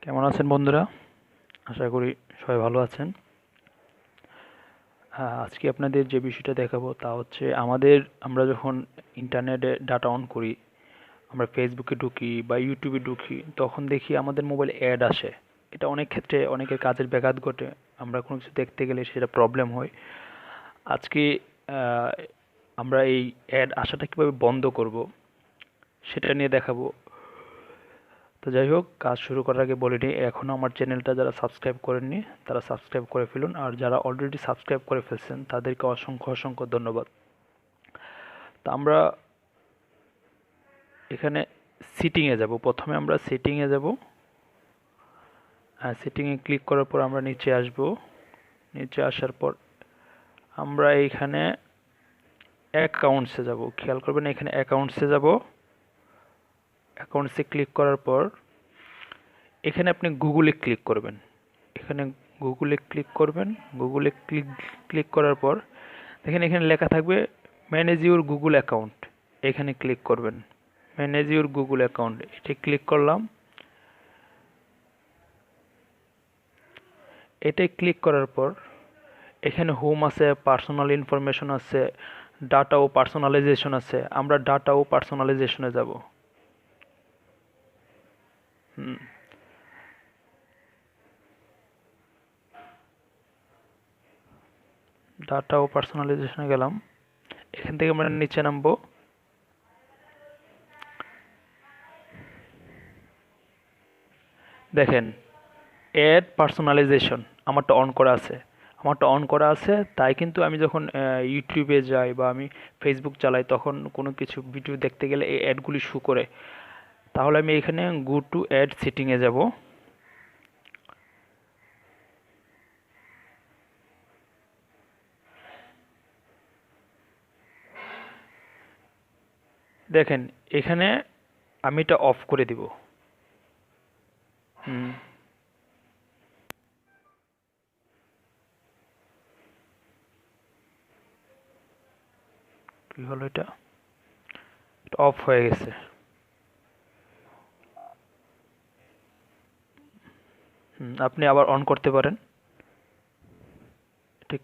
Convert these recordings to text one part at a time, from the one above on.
কেমন আছেন বন্ধুরা? আশা করি সবাই ভালো আছেন। আজকে আপনাদের যে বিষয়টা দেখাবো তা হচ্ছে আমরা যখন ইন্টারনেটে ডাটা অন করি, আমরা ফেসবুকে ঢুকি বা ইউটিউবে ঢুকি, তখন দেখি আমাদের মোবাইলে অ্যাড আসে। এটা অনেক ক্ষেত্রে অনেকের কাজের ব্যাঘাত ঘটে। আমরা কোনো কিছু দেখতে গেলে সেটা প্রবলেম হয়। আজকে আহ, আমরা এই অ্যাড আসাটা কিভাবে বন্ধ করব সেটা নিয়ে দেখাবো। তো যাই হোক, কাজ শুরু করার আগে বলে নিই, এখনও আমার চ্যানেলটা যারা সাবস্ক্রাইব করেননি তারা সাবস্ক্রাইব করে ফেলুন, আর যারা অলরেডি সাবস্ক্রাইব করে ফেলছেন তাদেরকে অসংখ্য অসংখ্য ধন্যবাদ। তো আমরা এখানে সিটিংয়ে যাব। প্রথমে আমরা সেটিংয়ে যাব। সেটিংয়ে ক্লিক করার পর আমরা নিচে আসব। নিচে আসার পর আমরা এইখানে অ্যাকাউন্টসে যাব। খেয়াল করবেন, এখানে অ্যাকাউন্টসে যাব। অ্যাকাউন্টসে ক্লিক করার পর এখানে আপনি গুগলে ক্লিক করবেন। এখানে গুগলে ক্লিক করবেন। গুগলে ক্লিক করার পর দেখেন এখানে লেখা থাকবে ম্যানেজ ইউর গুগল অ্যাকাউন্ট। এখানে ক্লিক করবেন, ম্যানেজ ইউর গুগল অ্যাকাউন্ট, এটি ক্লিক করলাম। এটাই ক্লিক করার পর এখানে হোম আছে, পার্সোনাল ইনফরমেশন আছে, ডাটা ও পার্সোনালাইজেশন আছে। আমরা ডাটা ও পার্সোনালাইজেশনে যাব। ডাটা ও পার্সোনালাইজেশনে গেলাম। এখান থেকে আমরা নিচে নামবো। দেখেন অ্যাড পার্সোনালাইজেশন আমারটা অন করা আছে, তাই কিন্তু আমি যখন ইউটিউবে যাই বা আমি ফেসবুক চালাই তখন কোনো কিছু ভিডিও দেখতে গেলে এই অ্যাডগুলি শো করে। তাহলে আমি এখানে গো টু অ্যাড সেটিংয়ে যাব। দেখেন এখানে আমি এটা অফ করে দিব। হুম, কি হলো? এটা অফ হয়ে গেছে। আপনি আবার অন করতে পারেন। ঠিক,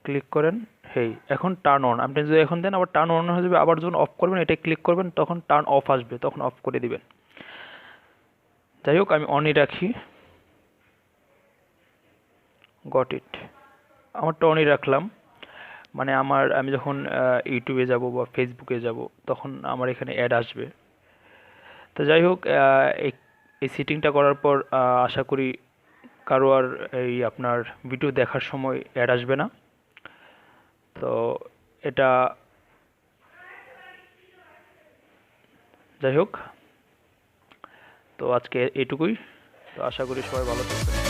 ক্লিক করেন। হেই, এখন টার্ন অন। আপনি যদি এখন দেন আবার টার্ন অন হয়ে যাবে। আবার যখন অফ করবেন এটা ক্লিক করবেন, তখন টার্ন অফ আসবে, তখন অফ করে দিবেন। যাই হোক, আমি অনই রাখি। Got it. আমারটা অনই রাখলাম। মানে আমি যখন ইউটিউবে যাব বা ফেসবুকে যাব তখন আমার এখানে অ্যাড আসবে। তো যাই হোক, এই এই সেটিংটা করার পর আশা করি কারো আর এই আপনার ভিডিও দেখার সময় অ্যাড আসবে না। তো এটা, যাই হোক, তো আজকে এটুকুই। তো আশা করি সবাই ভালো থাকবেন।